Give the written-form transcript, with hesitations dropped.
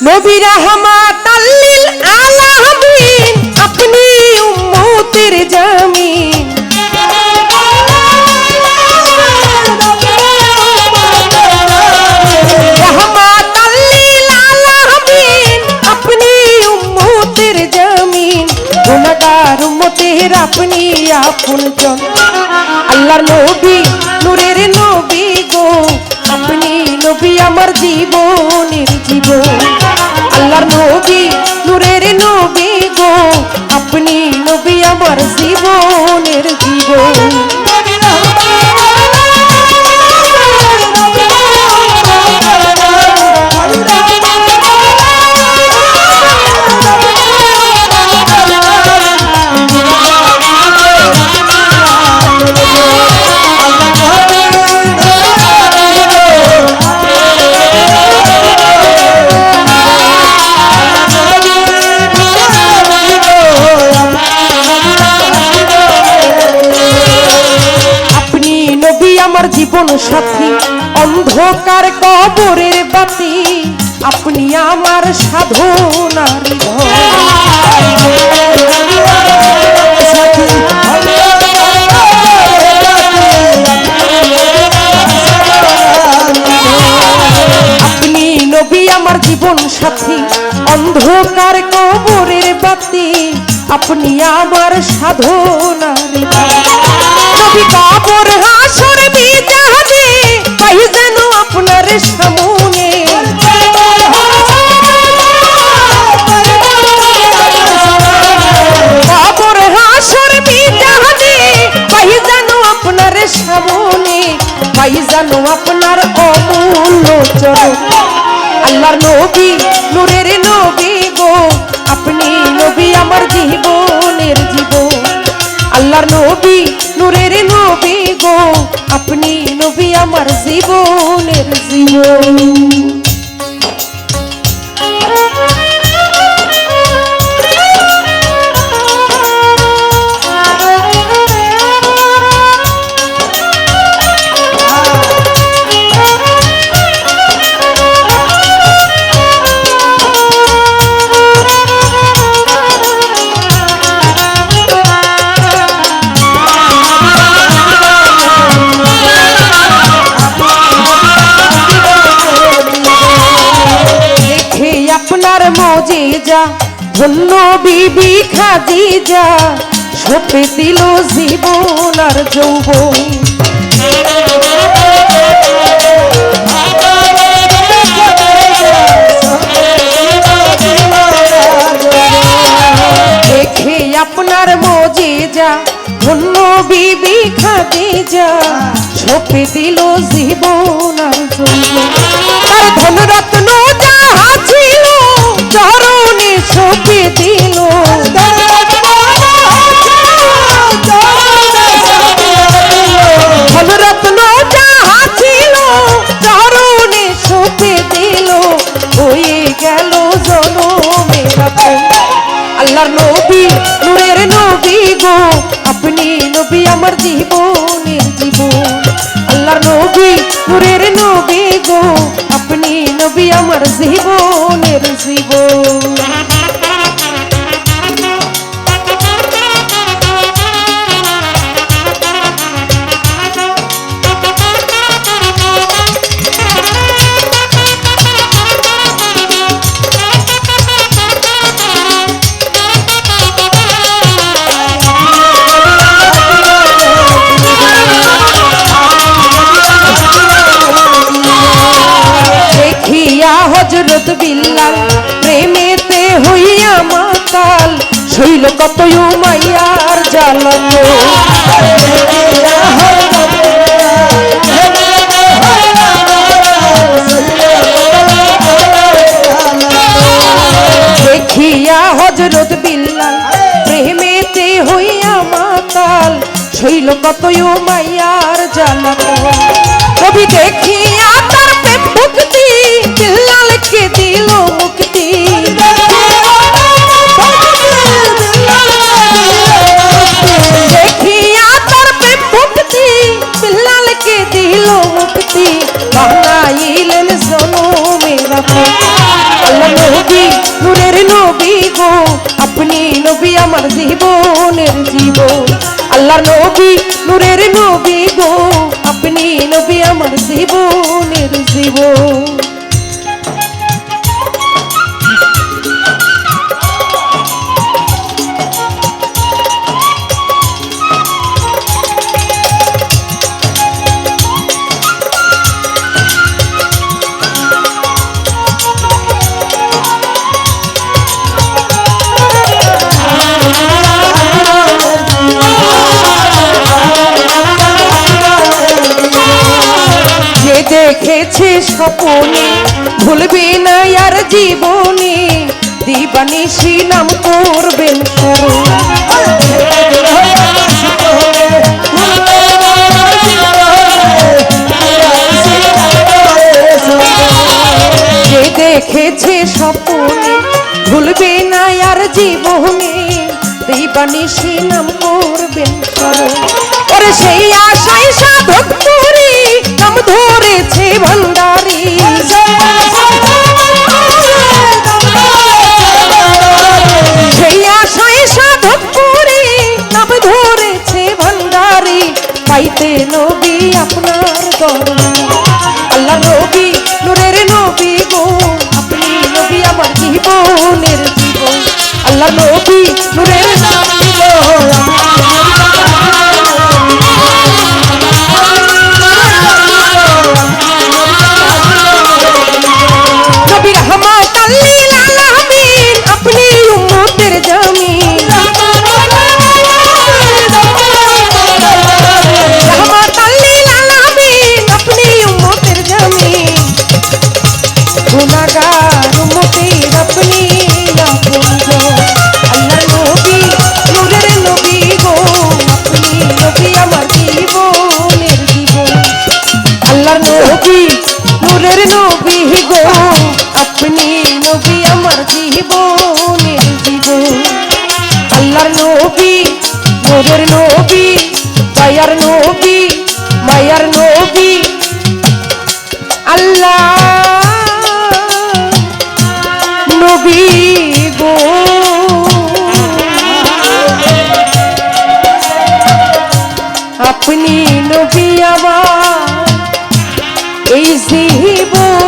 নবী রাহমাতাল লিল আলামিন আপনি উম্মতের জামিন রাহমাতাল লিল আলামিন আপনি উম্মতের জামিন গুনাহগার উম্মতের আপনি আপনজন আল্লাহর নবী নূরের নবী গো আপনি নবী আমার জীবনের জীবন আল্লাহর নবী নূরের নবী গো আপনি নবী আমার জীবনের জীবন জীবন সাথী অন্ধকার কবরের বাতি আপনি আমার সাধনার ঘর আপনি নবী আমার জীবন সাথী অন্ধকার কবরের বাতি আপনি আমার সাধনার নবী কবর হাসর বিজানে পাই যেন আপনার সামনে কবর হাসর বিজানে পাই যেন আপনার সামনে পাই যেন আপনার অমূল্য চরণ আল্লাহর নবী নূরের নবী গো আপনি নবী আমার জীবনের জীবন আল্লাহর নবী নূরের নবী গো আপনি নবী আমার জীবনের জীবন মজিজা ধন্য বিবি খাদিজা সপে দিল জীবন আর যৌবন দেখে আপনার মজিজা ধন্য বিবি খাদিজা সপে দিল জীবন আর যৌবন তার ধনরত্ন যাহা ছিল চরণে সপে দিল ধনরত্ন যাহা ছিল চরণে সপে দিল হয়ে গেল জনমের আপন আল্লাহর নবী নূরের নবী গো আপনি নবী আমার জীবনের জীবন আল্লাহর নবী নূরের নবী গো আপনি নবী আমার জীবনের জীবন হযরত বিল্লাল প্রেমেতে হইয়া মাতাল শৈল কত উমাইয়ার জ্বালাত দেখিয়া হযরত বিল্লাল প্রেমেতে হইয়া মাতাল শৈল কত উমাইয়ার জ্বালাত কবি দেখিয়া তার প্রেম মুক্তি বিল্লালকে দিল মুক্তি দেখিয়া তার প্রেম মুক্তি বিল্লালকে দিল মুক্তি বানাইলেন জনমের আপন নবী নূরের নবী গো আপনি নবী আমার জীবনের জীবন আল্লাহর নবী নূরের নবী গো আপনি নবী আমার জীবনের জীবন দেখেছে স্বপনে ভুলবে না আর জীবনে দিবানিশি নাম করবেন স্মরণ যে দেখেছে স্বপনে ভুলবে না আর জীবনে দিবানিশি নাম করবেন স্মরণ ওরে সেই আশায় সাধক করি নাম ধরেছে ভান্ডারি সেই আশায় সাধক করি নাম ধরেছে ভান্ডারি পাইতে নবী আপনার দরবার আল্লাহ নবী নূরের নবী গো আপনি নবী আমার জীবনের জীবন আল্লাহ নবী নূরের নবী গো নূরের নবী গো আপনি নবী আমার জীবনের জীবন আল্লাহর নবী নূরের নবী দয়ার নবী মায়ার নবী আল্লাহ নবী গো আপনি নবী আমার এই জীবন